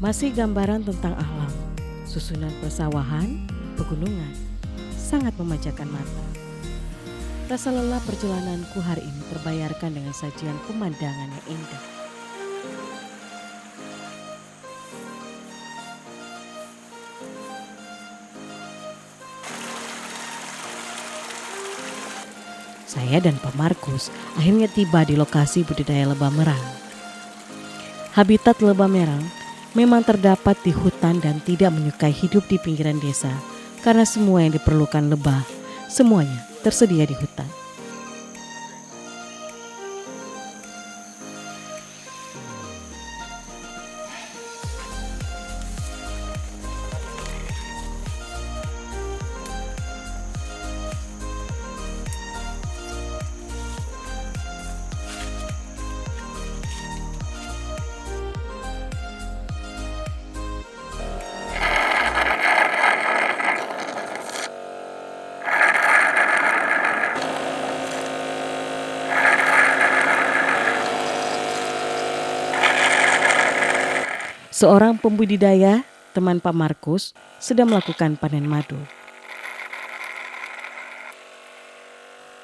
Masih gambaran tentang alam, susunan persawahan, pegunungan, sangat memanjakan mata. Rasa lelah perjalananku hari ini terbayarkan dengan sajian pemandangan yang indah. Saya dan Pak Markus akhirnya tiba di lokasi budidaya lebah merang. Habitat lebah merang memang terdapat di hutan dan tidak menyukai hidup di pinggiran desa karena semua yang diperlukan lebah, semuanya tersedia di hutan. Seorang pembudidaya, teman Pak Markus, sedang melakukan panen madu.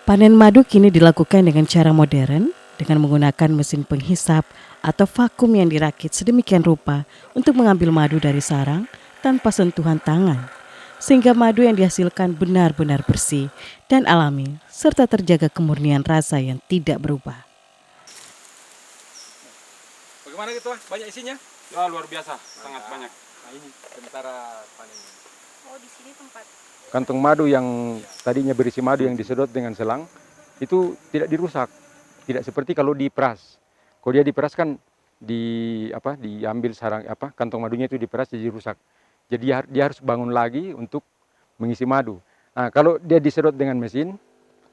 Panen madu kini dilakukan dengan cara modern dengan menggunakan mesin penghisap atau vakum yang dirakit sedemikian rupa untuk mengambil madu dari sarang tanpa sentuhan tangan. Sehingga madu yang dihasilkan benar-benar bersih dan alami serta terjaga kemurnian rasa yang tidak berubah. Bagaimana gitu, banyak isinya? Ya luar biasa, sangat banyak. Nah ini sementara panen. Oh, di sini tempat. Kantong madu yang tadinya berisi madu yang disedot dengan selang itu tidak dirusak, tidak seperti kalau diperas. Kalau dia diperas kan diambil sarang kantong madunya itu diperas jadi rusak. Jadi dia harus bangun lagi untuk mengisi madu. Nah, kalau dia disedot dengan mesin,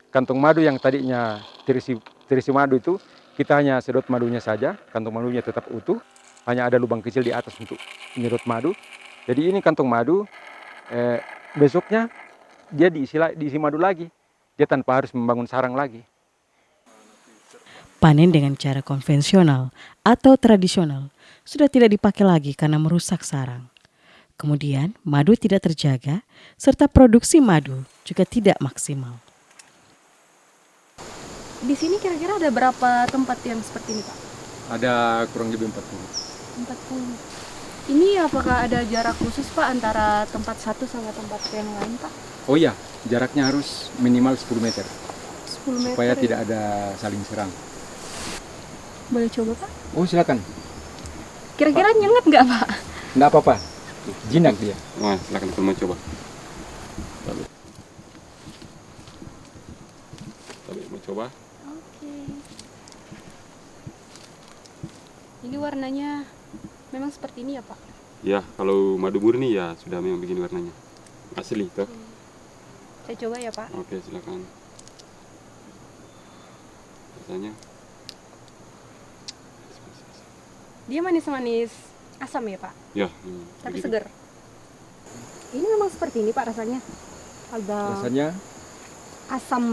kantong madu yang tadinya terisi madu itu kita hanya sedot madunya saja, kantong madunya tetap utuh, hanya ada lubang kecil di atas untuk menyedot madu. Jadi ini kantong madu, besoknya dia diisi madu lagi, dia tanpa harus membangun sarang lagi. Panen dengan cara konvensional atau tradisional sudah tidak dipakai lagi karena merusak sarang. Kemudian madu tidak terjaga serta produksi madu juga tidak maksimal. Di sini kira-kira ada berapa tempat yang seperti ini, Pak? Ada kurang lebih 40. 40. Ini apakah ada jarak khusus, Pak, antara tempat satu sama tempat yang lain, Pak? Oh iya, jaraknya harus minimal 10 meter 10 meter. supaya ya? tidak ada saling serang. Boleh coba, Pak? Oh silakan, Kira-kira nyengat nggak, Pak? enggak apa-apa, jinak dia. Wah, silakan kamu coba. Tapi mau coba? Oke. Ini warnanya memang seperti ini ya, Pak? Ya, kalau madu murni ya sudah memang begini warnanya. Asli toh. Saya coba ya, Pak. Oke, silakan. Rasanya Dia manis-manis asam ya, Pak? ya, Tapi begitu. segar. Ini memang seperti ini, Pak, rasanya. Agak Rasanya, asam,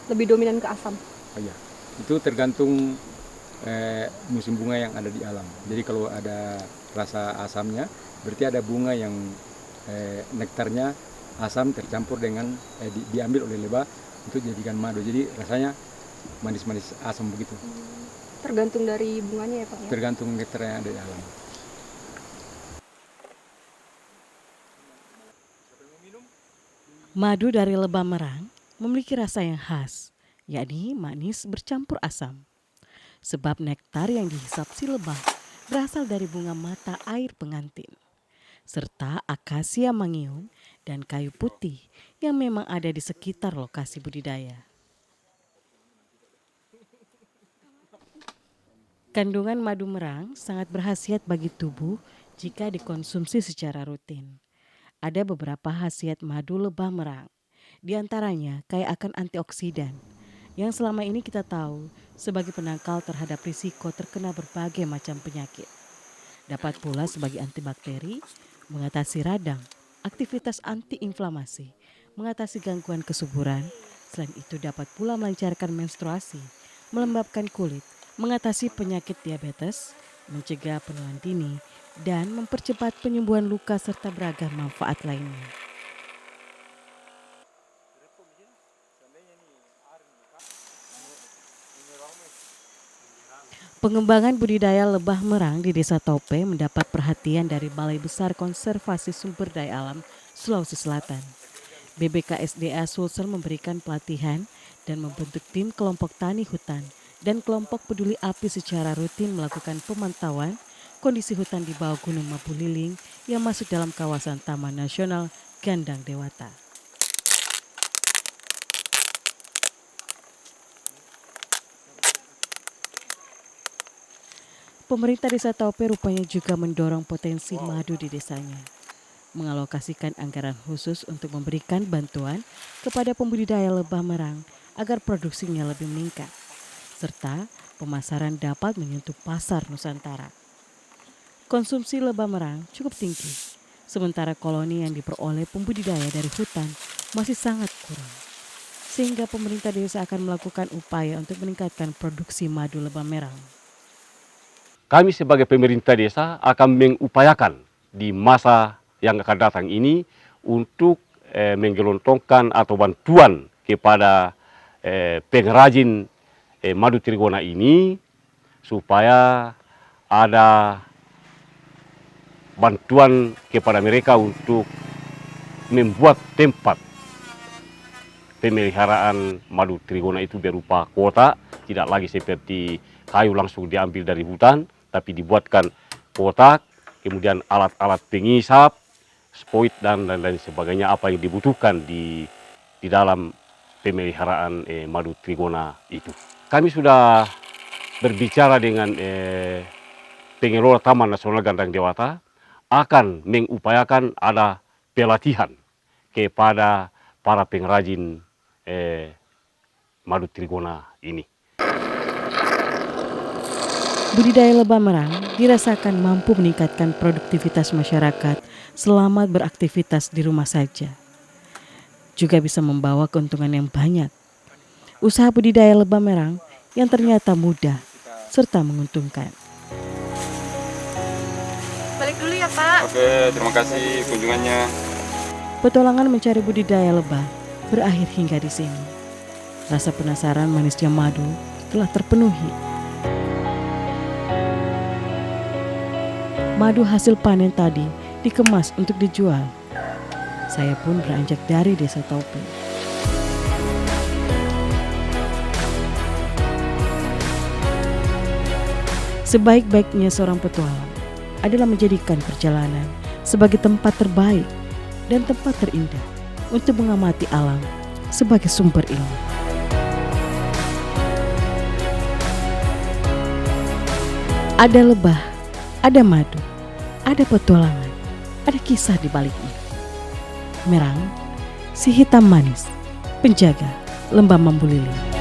lebih dominan ke asam. oh iya, itu tergantung musim bunga yang ada di alam. Jadi kalau ada rasa asamnya, berarti ada bunga yang nektarnya asam tercampur dengan diambil oleh lebah untuk dijadikan madu. Jadi rasanya manis-manis asam begitu. Tergantung dari bunganya ya, Pak, ya? Tergantung nektar yang ada di alam. Madu dari lebah merang memiliki rasa yang khas, yakni manis bercampur asam. Sebab nektar yang dihisap si lebah berasal dari bunga mata air pengantin, serta akasia mangium dan kayu putih yang memang ada di sekitar lokasi budidaya. Kandungan madu merang sangat berkhasiat bagi tubuh jika dikonsumsi secara rutin. Ada beberapa khasiat madu lebah merang, di antaranya kaya akan antioksidan, yang selama ini kita tahu sebagai penangkal terhadap risiko terkena berbagai macam penyakit. Dapat pula sebagai antibakteri, mengatasi radang, aktivitas antiinflamasi, mengatasi gangguan kesuburan. Selain itu dapat pula melancarkan menstruasi, melembabkan kulit, mengatasi penyakit diabetes, mencegah penularan dini, dan mempercepat penyembuhan luka serta beragam manfaat lainnya. Pengembangan budidaya lebah merang di Desa Tope mendapat perhatian dari Balai Besar Konservasi Sumber Daya Alam Sulawesi Selatan. BBKSDA Sulsel memberikan pelatihan dan membentuk tim kelompok tani hutan dan kelompok peduli api secara rutin melakukan pemantauan kondisi hutan di bawah Gunung Mabuliling yang masuk dalam kawasan Taman Nasional Gandang Dewata. Pemerintah Desa Tope rupanya juga mendorong potensi madu di desanya, mengalokasikan anggaran khusus untuk memberikan bantuan kepada pembudidaya lebah merang agar produksinya lebih meningkat, serta pemasaran dapat menyentuh pasar Nusantara. Konsumsi lebah merang cukup tinggi, sementara koloni yang diperoleh pembudidaya dari hutan masih sangat kurang. Sehingga pemerintah desa akan melakukan upaya untuk meningkatkan produksi madu lebah merang. Kami sebagai pemerintah desa akan mengupayakan di masa yang akan datang ini untuk menggelontorkan atau bantuan kepada pengrajin madu trigona ini supaya ada bantuan kepada mereka untuk membuat tempat pemeliharaan madu trigona itu berupa kota, tidak lagi seperti kayu langsung diambil dari hutan, tapi dibuatkan kotak, kemudian alat-alat pengisap, spoit dan lain sebagainya apa yang dibutuhkan di dalam pemeliharaan madu trigona itu. Kami sudah berbicara dengan pengelola Taman Nasional Gandang Dewata akan mengupayakan ada pelatihan kepada para pengrajin madu trigona ini. Budidaya lebah merang dirasakan mampu meningkatkan produktivitas masyarakat selama beraktivitas di rumah saja. Juga bisa membawa keuntungan yang banyak. Usaha budidaya lebah merang yang ternyata mudah serta menguntungkan. Balik dulu ya Pak. Oke, terima kasih kunjungannya. Petualangan mencari budidaya lebah berakhir hingga di sini. Rasa penasaran manisnya madu telah terpenuhi. Madu hasil panen tadi dikemas untuk dijual. Saya pun beranjak dari Desa Tope. Sebaik-baiknya seorang petualang adalah menjadikan perjalanan sebagai tempat terbaik dan tempat terindah untuk mengamati alam sebagai sumber ilmu. Ada lebah, ada madu, ada petualangan, ada kisah di baliknya. Merang, si hitam manis, penjaga lembah Mabuliling.